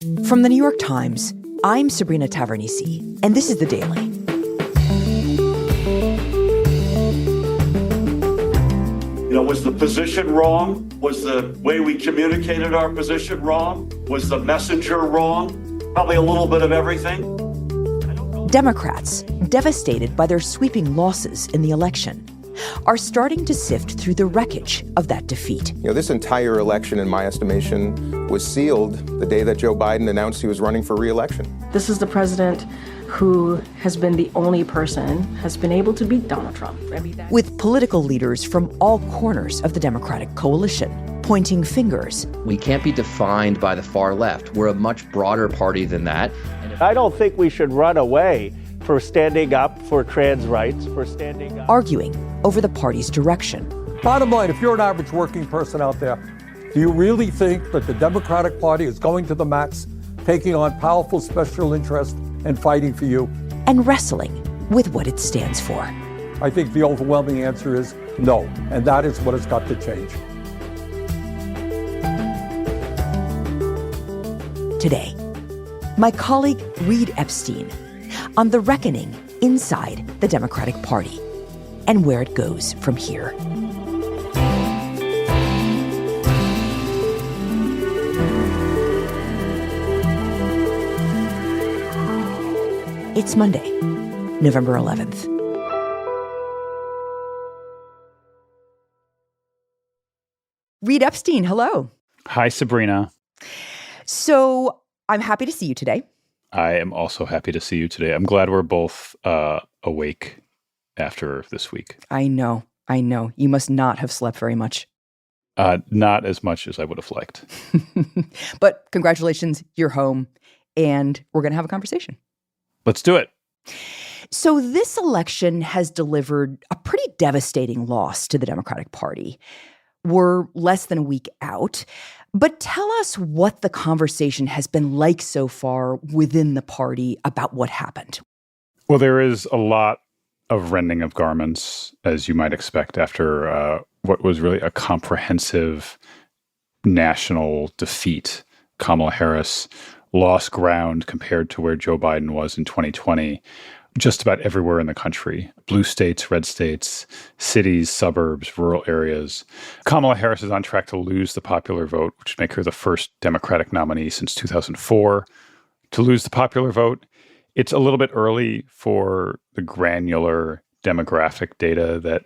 From the New York Times, I'm Sabrina Tavernisi, and this is The Daily. Was the position wrong? Was the way we communicated our position wrong? Was the messenger wrong? Probably a little bit of everything. Democrats, devastated by their sweeping losses in the election, are starting to sift through the wreckage of that defeat. This entire election, in my estimation, was sealed the day that Joe Biden announced he was running for re-election. This is the president who has been the only person has been able to beat Donald Trump. With political leaders from all corners of the Democratic coalition pointing fingers. We can't be defined by the far left. We're a much broader party than that. I don't think we should run away for standing up for trans rights, for standing up. Arguing over the party's direction. Bottom line, if you're an average working person out there, do you really think that the Democratic Party is going to the max, taking on powerful special interests and fighting for you? And wrestling with what it stands for. I think the overwhelming answer is no, and that is what has got to change. Today, my colleague Reid Epstein on the reckoning inside the Democratic Party and where it goes from here. It's Monday, November 11th. Reid Epstein, hello. Hi, Sabrina. So I'm happy to see you today. I am also happy to see you today. I'm glad we're both awake after this week. I know. You must not have slept very much. Not as much as I would have liked. But congratulations, you're home, and we're going to have a conversation. Let's do it. So this election has delivered a pretty devastating loss to the Democratic Party. We're less than a week out, but tell us what the conversation has been like so far within the party about what happened. Well, there is a lot of rending of garments, as you might expect, after what was really a comprehensive national defeat. Kamala Harris lost ground compared to where Joe Biden was in 2020, just about everywhere in the country. Blue states, red states, cities, suburbs, rural areas. Kamala Harris is on track to lose the popular vote, which would make her the first Democratic nominee since 2004 to lose the popular vote. It's a little bit early for the granular demographic data that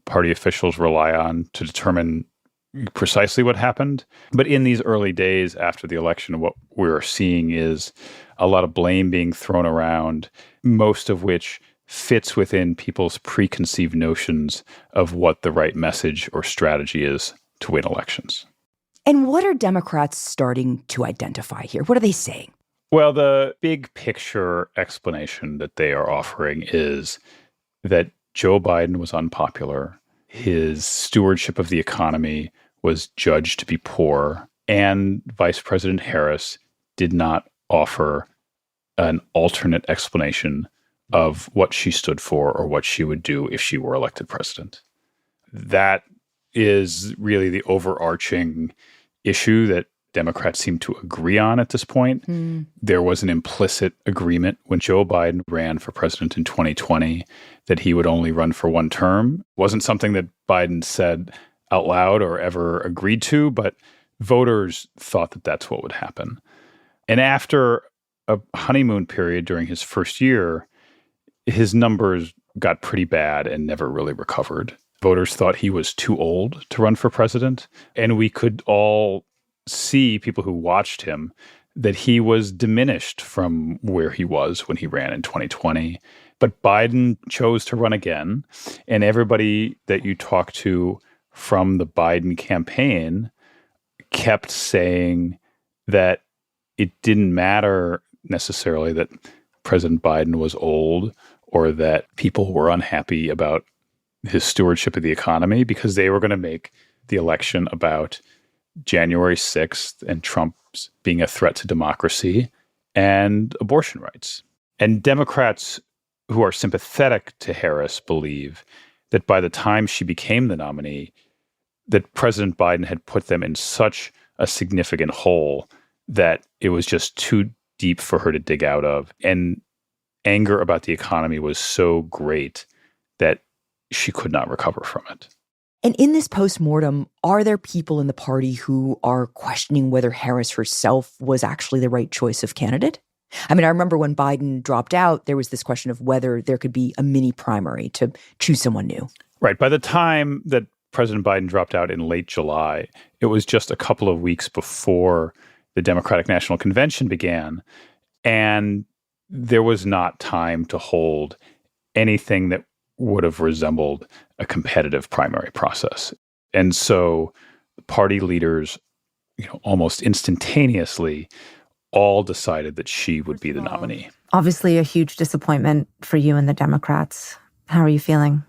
party officials rely on to determine precisely what happened. But in these early days after the election, what we're seeing is a lot of blame being thrown around, most of which fits within people's preconceived notions of what the right message or strategy is to win elections. And what are Democrats starting to identify here? What are they saying? Well, the big picture explanation that they are offering is that Joe Biden was unpopular. His stewardship of the economy was judged to be poor, and Vice President Harris did not offer an alternate explanation of what she stood for or what she would do if she were elected president. That is really the overarching issue that Democrats seem to agree on at this point. There was an implicit agreement when Joe Biden ran for president in 2020 that he would only run for one term. It wasn't something that Biden said out loud or ever agreed to, but voters thought that that's what would happen. And after a honeymoon period during his first year, his numbers got pretty bad and never really recovered. Voters thought he was too old to run for president, and we could all see, people who watched him, that he was diminished from where he was when he ran in 2020. But Biden chose to run again, and everybody that you talk to from the Biden campaign kept saying that it didn't matter necessarily that President Biden was old or that people were unhappy about his stewardship of the economy, because they were going to make the election about January 6th and Trump's being a threat to democracy and abortion rights. And Democrats who are sympathetic to Harris believe that by the time she became the nominee, that President Biden had put them in such a significant hole that it was just too deep for her to dig out of. And anger about the economy was so great that she could not recover from it. And in this postmortem, are there people in the party who are questioning whether Harris herself was actually the right choice of candidate? I mean, I remember when Biden dropped out, there was this question of whether there could be a mini primary to choose someone new. Right. By the time that President Biden dropped out in late July, it was just a couple of weeks before the Democratic National Convention began. And there was not time to hold anything that would have resembled a competitive primary process. And so party leaders, almost instantaneously all decided that she would be the nominee. Obviously a huge disappointment for you and the Democrats. How are you feeling?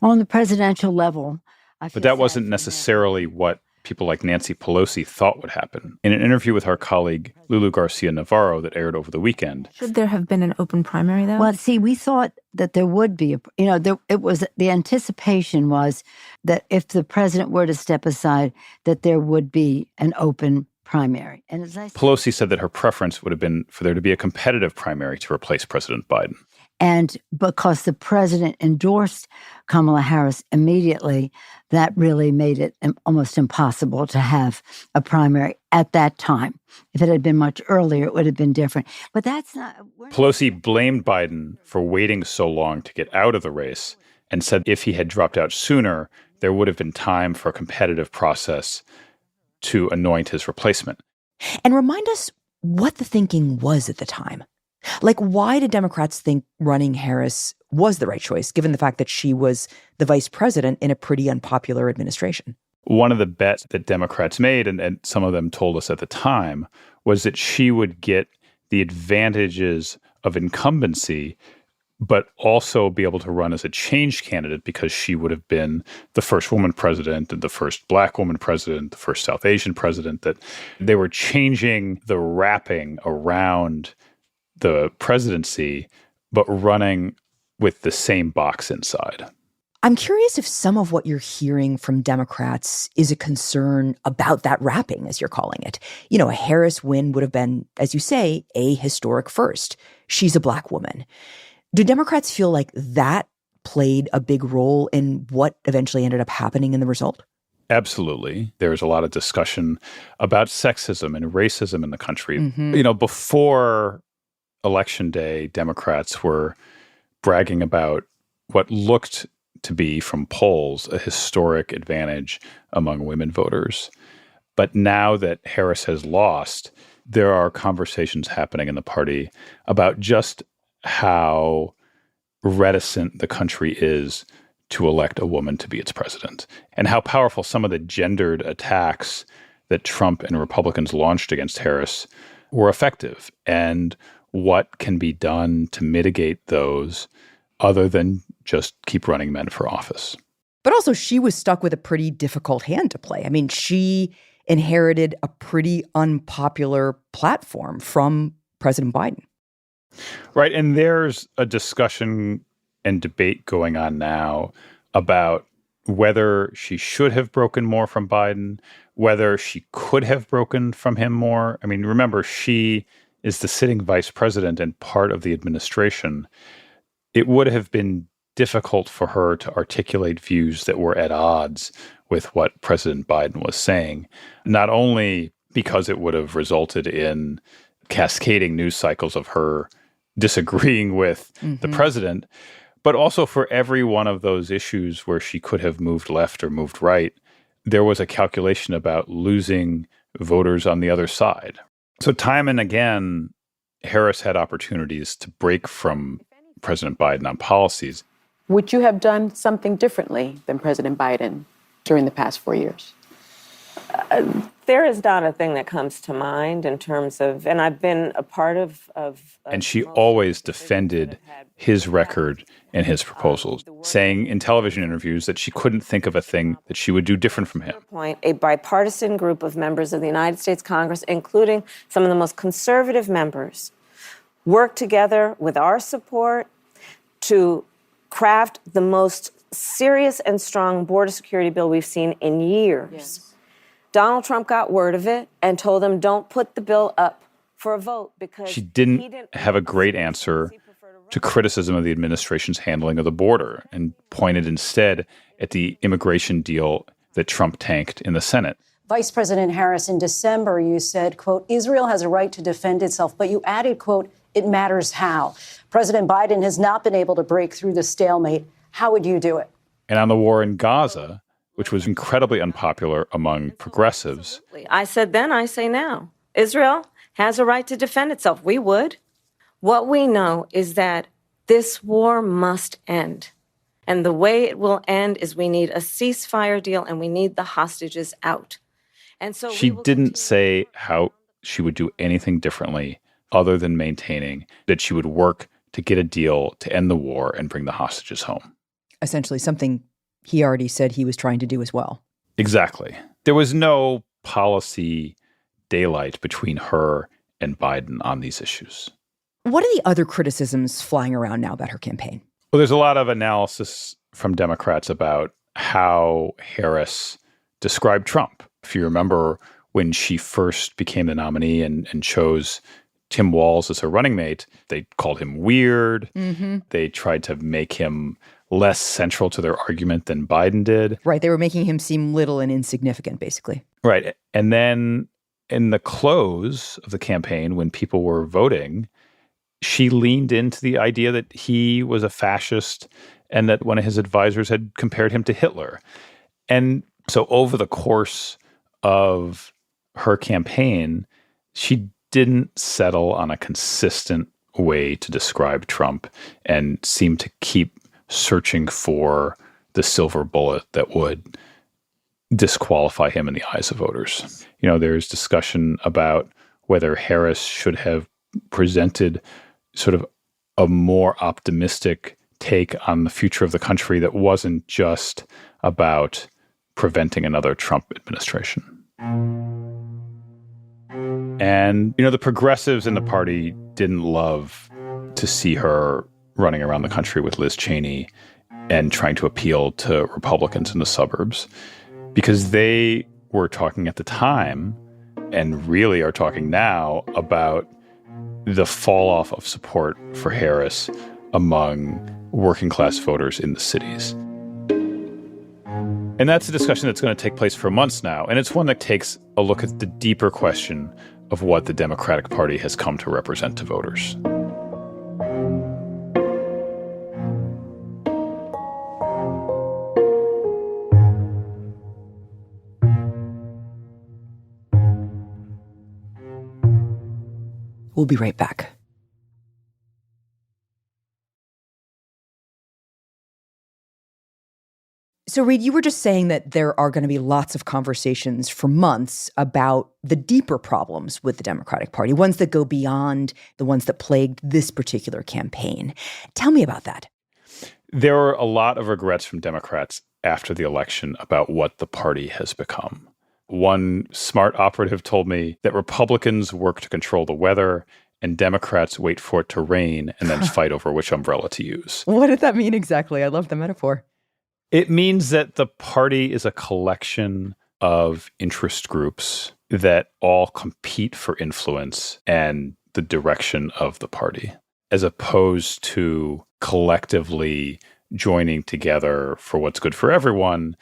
Well, on the presidential level, but that wasn't necessarily what people like Nancy Pelosi thought would happen. In an interview with our colleague Lulu Garcia-Navarro that aired over the weekend. Should there have been an open primary, though? Well, see, we thought that there would be. The anticipation was that if the president were to step aside, that there would be an open primary. And as I said, Pelosi said that her preference would have been for there to be a competitive primary to replace President Biden. And because the president endorsed Kamala Harris immediately, that really made it almost impossible to have a primary at that time. If it had been much earlier, it would have been different. But that's not... Pelosi blamed Biden for waiting so long to get out of the race and said if he had dropped out sooner, there would have been time for a competitive process to anoint his replacement. And remind us what the thinking was at the time. Like, why did Democrats think running Harris was the right choice, given the fact that she was the vice president in a pretty unpopular administration? One of the bets that Democrats made, and some of them told us at the time, was that she would get the advantages of incumbency, but also be able to run as a change candidate because she would have been the first woman president and the first Black woman president, the first South Asian president, that they were changing the wrapping around the presidency, but running with the same box inside. I'm curious if some of what you're hearing from Democrats is a concern about that wrapping, as you're calling it. A Harris win would have been, as you say, a historic first. She's a Black woman. Do Democrats feel like that played a big role in what eventually ended up happening in the result? Absolutely. There's a lot of discussion about sexism and racism in the country. Before Election Day, Democrats were bragging about what looked to be, from polls, a historic advantage among women voters. But now that Harris has lost, there are conversations happening in the party about just how reticent the country is to elect a woman to be its president, and how powerful some of the gendered attacks that Trump and Republicans launched against Harris were effective, and what can be done to mitigate those other than just keep running men for office. But also, she was stuck with a pretty difficult hand to play. I mean, she inherited a pretty unpopular platform from President Biden. Right. And there's a discussion and debate going on now about whether she should have broken more from Biden, whether she could have broken from him more. I mean, remember, she is the sitting vice president and part of the administration. It would have been difficult for her to articulate views that were at odds with what President Biden was saying, not only because it would have resulted in cascading news cycles of her disagreeing with the president, but also for every one of those issues where she could have moved left or moved right, there was a calculation about losing voters on the other side. So time and again, Harris had opportunities to break from President Biden on policies. Would you have done something differently than President Biden during the past 4 years? There is not a thing that comes to mind in terms of, and I've been a part of and she always defended his record and his proposals, saying in television interviews that she couldn't think of a thing that she would do different from him. A bipartisan group of members of the United States Congress, including some of the most conservative members, worked together with our support to craft the most serious and strong border security bill we've seen in years. Yes. Donald Trump got word of it and told him, don't put the bill up for a vote because she didn't have a great answer to criticism of the administration's handling of the border and pointed instead at the immigration deal that Trump tanked in the Senate. Vice President Harris, in December, you said, quote, Israel has a right to defend itself, but you added, quote, it matters how. President Biden has not been able to break through the stalemate. How would you do it? And on the war in Gaza, which was incredibly unpopular among progressives. I said then, I say now. Israel has a right to defend itself. We would. What we know is that this war must end. And the way it will end is we need a ceasefire deal and we need the hostages out. And so she didn't say how she would do anything differently other than maintaining that she would work to get a deal to end the war and bring the hostages home. Essentially something he already said he was trying to do as well. Exactly. There was no policy daylight between her and Biden on these issues. What are the other criticisms flying around now about her campaign? Well, there's a lot of analysis from Democrats about how Harris described Trump. If you remember when she first became the nominee and chose Tim Walz as her running mate, they called him weird. Mm-hmm. They tried to make him less central to their argument than Biden did. Right. They were making him seem little and insignificant, basically. Right. And then in the close of the campaign, when people were voting, she leaned into the idea that he was a fascist and that one of his advisors had compared him to Hitler. And so over the course of her campaign, she didn't settle on a consistent way to describe Trump and seemed to keep searching for the silver bullet that would disqualify him in the eyes of voters. You know, there's discussion about whether Harris should have presented sort of a more optimistic take on the future of the country that wasn't just about preventing another Trump administration. And, you know, the progressives in the party didn't love to see her running around the country with Liz Cheney and trying to appeal to Republicans in the suburbs, because they were talking at the time and really are talking now about the fall off of support for Harris among working class voters in the cities. And that's a discussion that's going to take place for months now. And it's one that takes a look at the deeper question of what the Democratic Party has come to represent to voters. We'll be right back. So, Reid, you were just saying that there are going to be lots of conversations for months about the deeper problems with the Democratic Party, ones that go beyond the ones that plagued this particular campaign. Tell me about that. There were a lot of regrets from Democrats after the election about what the party has become. One smart operative told me that Republicans work to control the weather and Democrats wait for it to rain and then fight over which umbrella to use. What did that mean exactly? I love the metaphor. It means that the party is a collection of interest groups that all compete for influence and the direction of the party, as opposed to collectively joining together for what's good for everyone.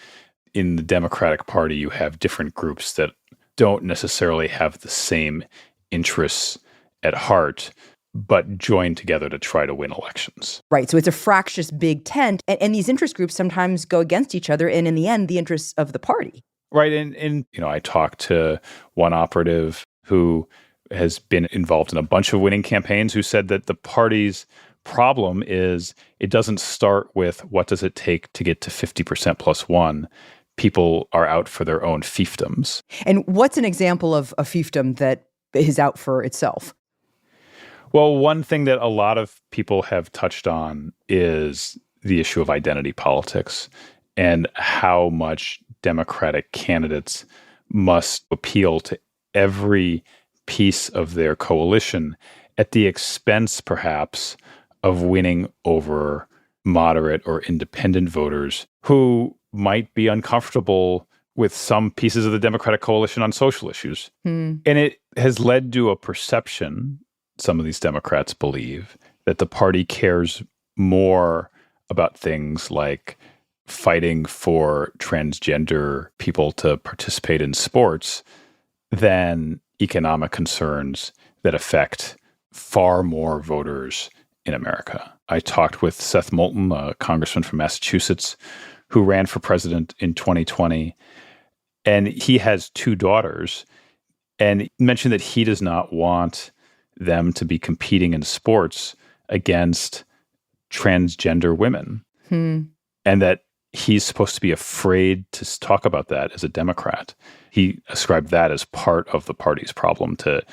In the Democratic Party, you have different groups that don't necessarily have the same interests at heart, but join together to try to win elections. Right. So it's a fractious big tent. And these interest groups sometimes go against each other. And in the end, the interests of the party. Right. And you know, I talked to one operative who has been involved in a bunch of winning campaigns who said that the party's problem is it doesn't start with what does it take to get to 50% plus one. People are out for their own fiefdoms. And what's an example of a fiefdom that is out for itself? Well, one thing that a lot of people have touched on is the issue of identity politics and how much Democratic candidates must appeal to every piece of their coalition at the expense, perhaps, of winning over moderate or independent voters who might be uncomfortable with some pieces of the Democratic coalition on social issues. Hmm. And it has led to a perception, some of these Democrats believe, that the party cares more about things like fighting for transgender people to participate in sports than economic concerns that affect far more voters in America. I talked with Seth Moulton, a congressman from Massachusetts, who ran for president in 2020. And he has 2 daughters, and mentioned that he does not want them to be competing in sports against transgender women. Hmm. And that he's supposed to be afraid to talk about that as a Democrat. He ascribed that as part of the party's problem, to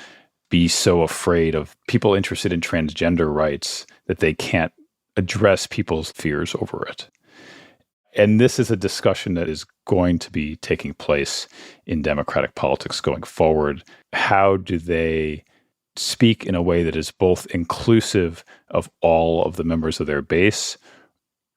be so afraid of people interested in transgender rights that they can't address people's fears over it. And this is a discussion that is going to be taking place in Democratic politics going forward. How do they speak in a way that is both inclusive of all of the members of their base,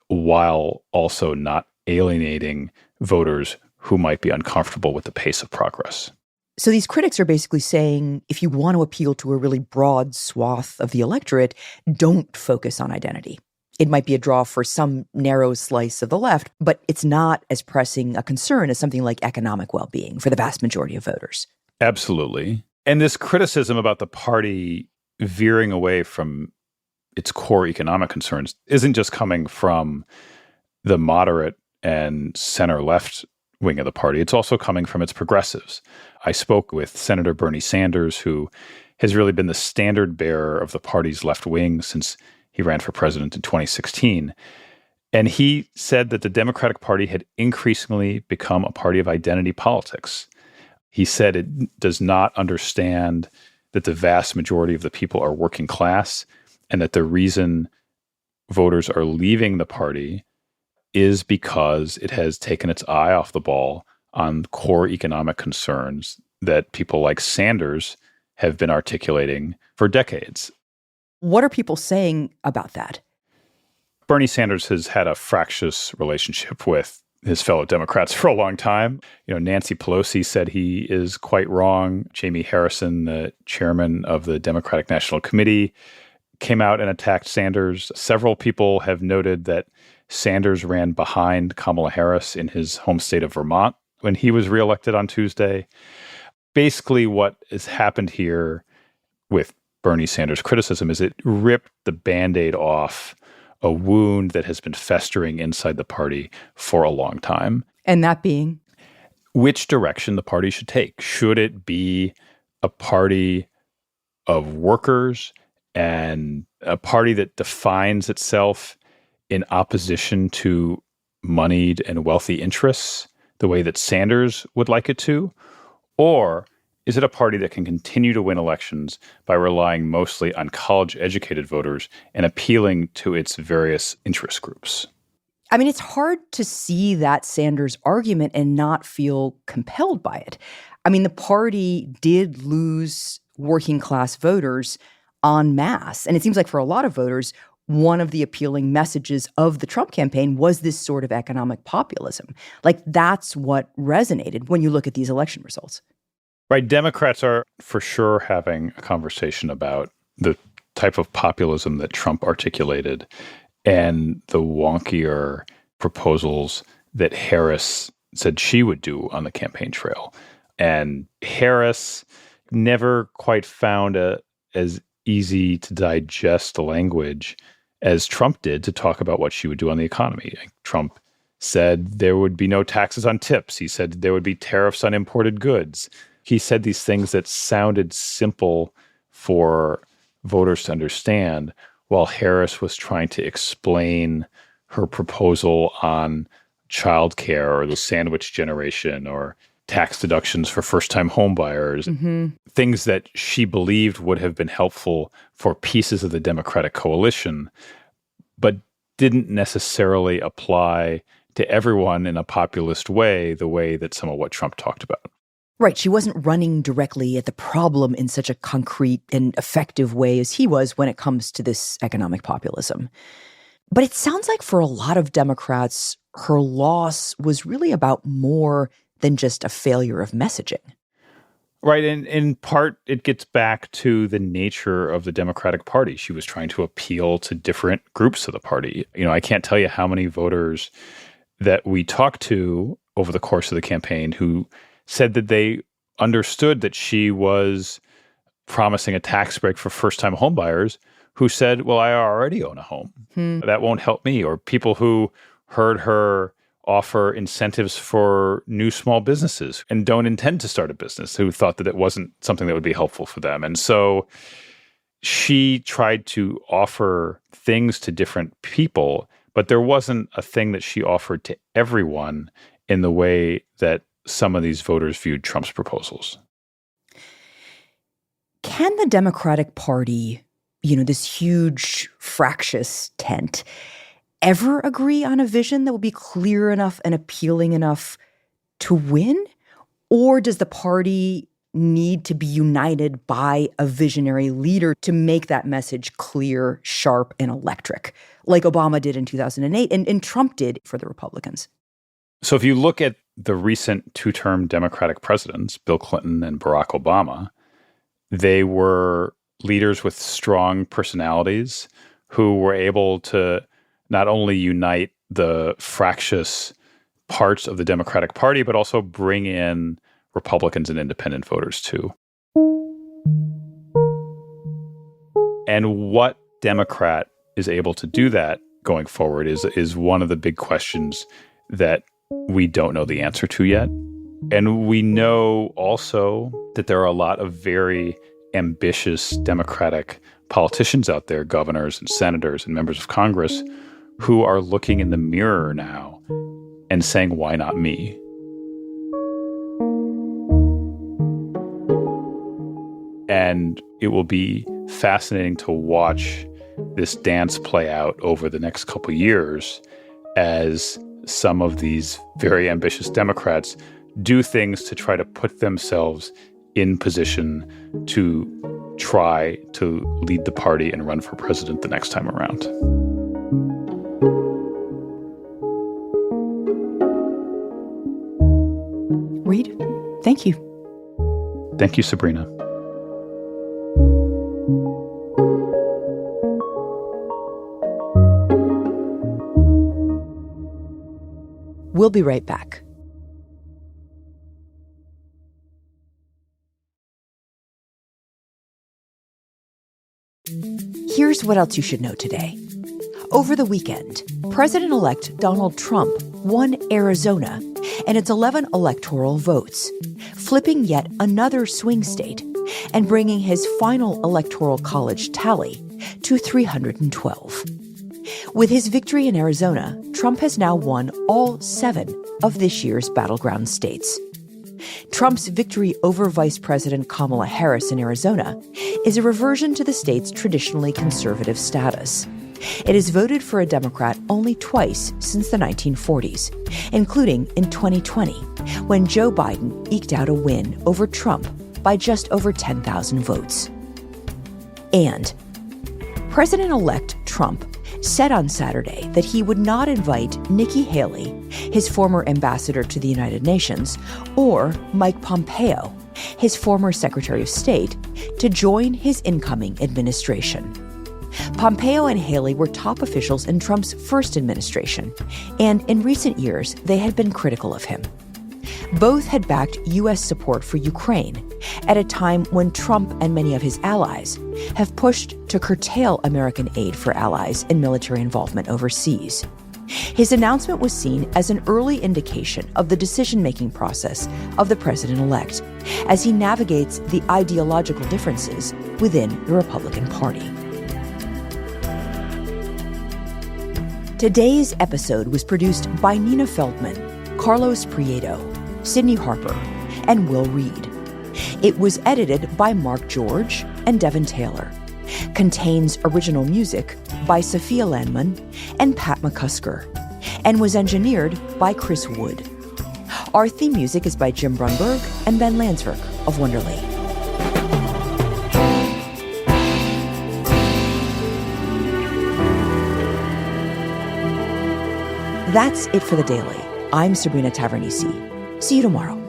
while also not alienating voters who might be uncomfortable with the pace of progress? So these critics are basically saying, if you want to appeal to a really broad swath of the electorate, don't focus on identity. It might be a draw for some narrow slice of the left, but it's not as pressing a concern as something like economic well-being for the vast majority of voters. Absolutely. And this criticism about the party veering away from its core economic concerns isn't just coming from the moderate and center-left wing of the party. It's also coming from its progressives. I spoke with Senator Bernie Sanders, who has really been the standard bearer of the party's left wing since he ran for president in 2016. And he said that the Democratic Party had increasingly become a party of identity politics. He said it does not understand that the vast majority of the people are working class, and that the reason voters are leaving the party is because it has taken its eye off the ball on core economic concerns that people like Sanders have been articulating for decades. What are people saying about that? Bernie Sanders has had a fractious relationship with his fellow Democrats for a long time. Nancy Pelosi said he is quite wrong. Jamie Harrison, the chairman of the Democratic National Committee, came out and attacked Sanders. Several people have noted that Sanders ran behind Kamala Harris in his home state of Vermont when he was reelected on Tuesday. Basically, what has happened here with Bernie Sanders' criticism is it ripped the Band-Aid off a wound that has been festering inside the party for a long time. And that being? Which direction the party should take. Should it be a party of workers and a party that defines itself in opposition to moneyed and wealthy interests, the way that Sanders would like it to? Or is it a party that can continue to win elections by relying mostly on college-educated voters and appealing to its various interest groups? I mean, it's hard to see that Sanders argument and not feel compelled by it. I mean, the party did lose working-class voters en masse. And it seems like for a lot of voters, one of the appealing messages of the Trump campaign was this sort of economic populism. Like, that's what resonated when you look at these election results. Right. Democrats are for sure having a conversation about the type of populism that Trump articulated and the wonkier proposals that Harris said she would do on the campaign trail. And Harris never quite found as easy to digest language as Trump did to talk about what she would do on the economy. Trump said there would be no taxes on tips. He said there would be tariffs on imported goods. He said these things that sounded simple for voters to understand, while Harris was trying to explain her proposal on childcare or the sandwich generation or tax deductions for first-time homebuyers, things that she believed would have been helpful for pieces of the Democratic coalition, but didn't necessarily apply to everyone in a populist way, the way that some of what Trump talked about. Right. She wasn't running directly at the problem in such a concrete and effective way as he was when it comes to this economic populism. But it sounds like for a lot of Democrats, her loss was really about more than just a failure of messaging. Right. And in part, it gets back to the nature of the Democratic Party. She was trying to appeal to different groups of the party. I can't tell you how many voters that we talked to over the course of the campaign who said that they understood that she was promising a tax break for first-time homebuyers who said, well, I already own a home. That won't help me. Or people who heard her offer incentives for new small businesses and don't intend to start a business, who thought that it wasn't something that would be helpful for them. And so she tried to offer things to different people, but there wasn't a thing that she offered to everyone in the way that some of these voters viewed Trump's proposals. Can the Democratic Party, this huge fractious tent, ever agree on a vision that will be clear enough and appealing enough to win? Or does the party need to be united by a visionary leader to make that message clear, sharp, and electric, like Obama did in 2008 and Trump did for the Republicans? So if you look at the recent two-term Democratic presidents, Bill Clinton and Barack Obama, they were leaders with strong personalities who were able to not only unite the fractious parts of the Democratic Party, but also bring in Republicans and independent voters too. And what Democrat is able to do that going forward is one of the big questions that we don't know the answer to yet. And we know also that there are a lot of very ambitious Democratic politicians out there, governors and senators and members of Congress, who are looking in the mirror now and saying, why not me? And it will be fascinating to watch this dance play out over the next couple of years as some of these very ambitious Democrats do things to try to put themselves in position to try to lead the party and run for president the next time around. Reid, thank you. Thank you, Sabrina. We'll be right back. Here's what else you should know today. Over the weekend, President-elect Donald Trump won Arizona and its 11 electoral votes, flipping yet another swing state and bringing his final electoral college tally to 312. With his victory in Arizona, Trump has now won all 7 of this year's battleground states. Trump's victory over Vice President Kamala Harris in Arizona is a reversion to the state's traditionally conservative status. It has voted for a Democrat only twice since the 1940s, including in 2020, when Joe Biden eked out a win over Trump by just over 10,000 votes. And President-elect Trump said on Saturday that he would not invite Nikki Haley, his former ambassador to the United Nations, or Mike Pompeo, his former Secretary of State, to join his incoming administration. Pompeo and Haley were top officials in Trump's first administration, and in recent years, they had been critical of him. Both had backed U.S. support for Ukraine at a time when Trump and many of his allies have pushed to curtail American aid for allies and military involvement overseas. His announcement was seen as an early indication of the decision-making process of the president-elect as he navigates the ideological differences within the Republican Party. Today's episode was produced by Nina Feldman, Carlos Prieto, Sydney Harper, and Will Reed. It was edited by Mark George and Devin Taylor. Contains original music by Sophia Landman and Pat McCusker, and was engineered by Chris Wood. Our theme music is by Jim Brunberg and Ben Landsverk of Wonderly. That's it for The Daily. I'm Sabrina Tavernisi. See you tomorrow.